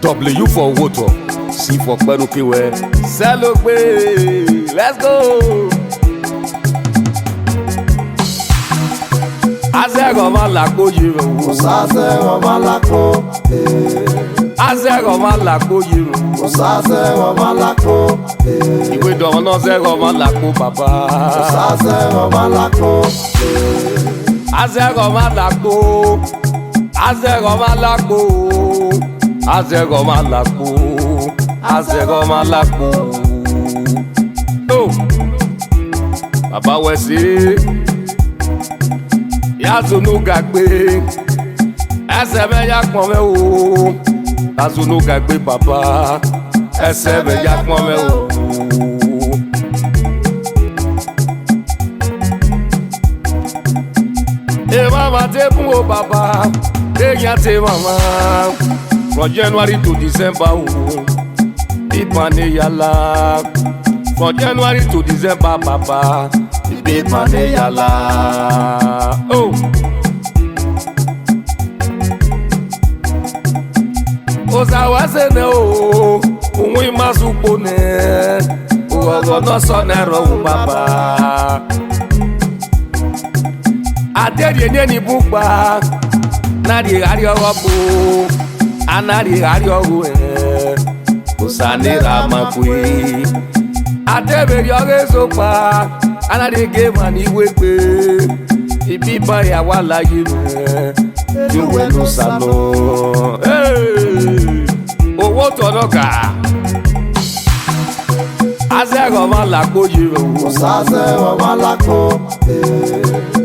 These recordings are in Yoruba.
W for Owotor, C for Perukiwe. Iselogbe, let's go. Azero malako yiro. Osazero malako. Azero malako yiro. Osazero malako. Iwe dono zero malako baba. Osazero malako. Azero malako. Azero malako. Azero malako. Azero malako. Oh, Baba Wesi. Yazunu gagbe. Ese me ya pon me o. Yazunu gagbe baba. Ese me ya pon me o. E mama te fun o baba. Eyan te mama. From January to December o. Ipane yala. From January to December baba. Ipane yala. Oh. Ozawaze ne o. Unwi masupo ne. Uogo no sonero baba. Adede nye ni bukba. Nadi hari ogo. Anadi hari ogo. Osanera makwe. Adebe yoge sopa. Anadi game ani wepe. Ibi ba ya wala yime. Yuwe no salo. Owotor noka. Azero malako yiro. Osazero malako.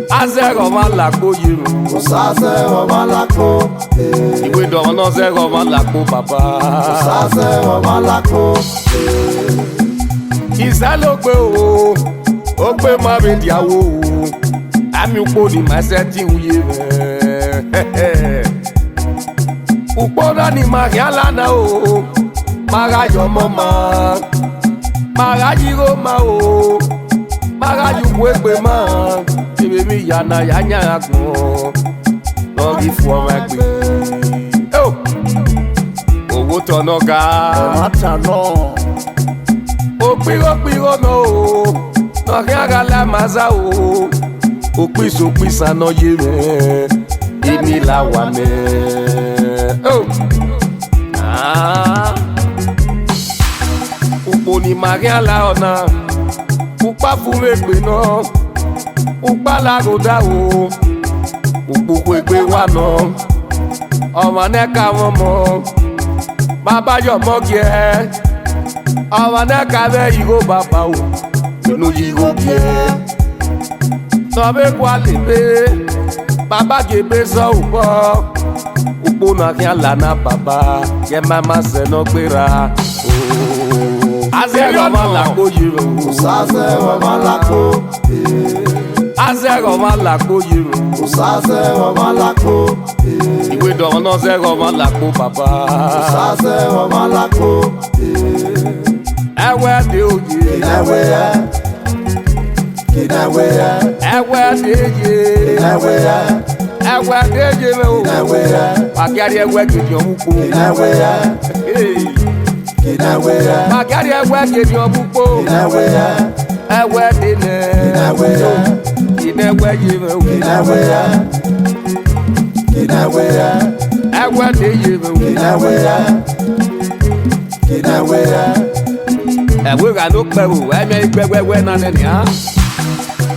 Azero malako yiro. Osazero malako. Iwe dono zero malako baba. Osazero malako. Iselogbe o. Ogbe ma be diawo. Ami upo ni ma seti uye me. Upo na ni ma yala na o. Maga yo mama. Maga yiro ma o. Maga yu wegbe ma. Ebe mi yana yanya akmo. Logi fo ma gbe. Oh. Owotor noga. Mata no. Opiro no o. No gala maza o. Opisa no yeme. Imi la wane. Oh. Ah. Upo ni maria la ona. Upa fume gbe no. Upa la goda o. Upo kwegbe wa no. Ọmọ neka momo. Baba yo mogie. Ọmọ neka be yigo baba o. No yigo gie. Sobe kwa lebe. Baba gebe so upo. Upo na kiala na baba. Ye mama se no gbera. Oh. Azero malako yiro. Osazero malako. Azero malako yiro. Osazero malako. Iwe dono zero malako baba. Osazero malako. Ewe de oye. Kineweya. Kineweya. Ewe de ye. Kineweya. Ewe de ye me o. Kineweya. Magari ewe gidi omupo. Kineweya. Kineweya. Magari ewe gidi omupo. Kineweya. Ewe de ne. Kineweya. Kinewe ye me o. Kineweya. Kineweya. Ewe de ye me o. Kineweya. Kineweya. Ewe ga no pe o. Eme igbewewe na ne ni ha.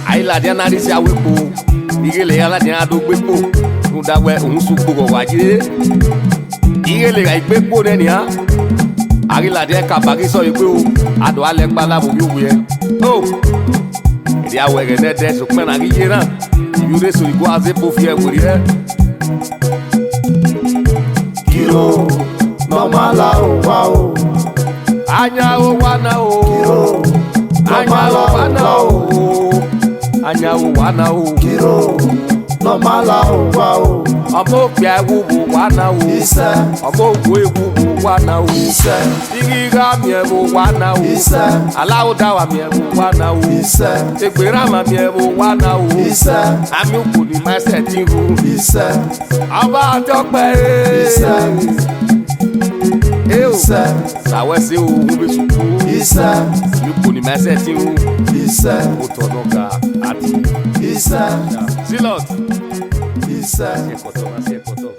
Ayila dia na ri si awepo. Igele ya la dia do gbepo. Ndawe ohun supo wa jire. Igele ga igbepo ne ni ha. Ayila dia ka bagi so ipe o. Ado ale pa la bo yowe. Oh. Dia wege ne de so pe na ri na. Yure so igo azepo fi e wori e. Kilo. Normala o wa o. Anya o wana o. Kilo. Anya o wana o. Anya o wana o. Kilo. Normala o wa o. Ọmọ òpè ẹ̀wùwù wà náà wò. Iṣẹ́. Ọmọ òpè ẹ̀wùwù wà náà wò. Iṣẹ́. Igíga mi ẹ̀wù wà náà wò. Iṣẹ́. Aláwòdáwà mi ẹ̀wù wà náà wò. Iṣẹ́. Ègbèràmà mi ẹ̀wù wà náà wò. Iṣẹ́. Àmì òkú ni máa ṣẹ̀ dín wò. Iṣẹ́. Ọba àtọ́pẹ́. Iṣẹ́. Sawese o hube suku. Mi poni maseti o. Otonoka ati. Silot. Sekoto na sekoto.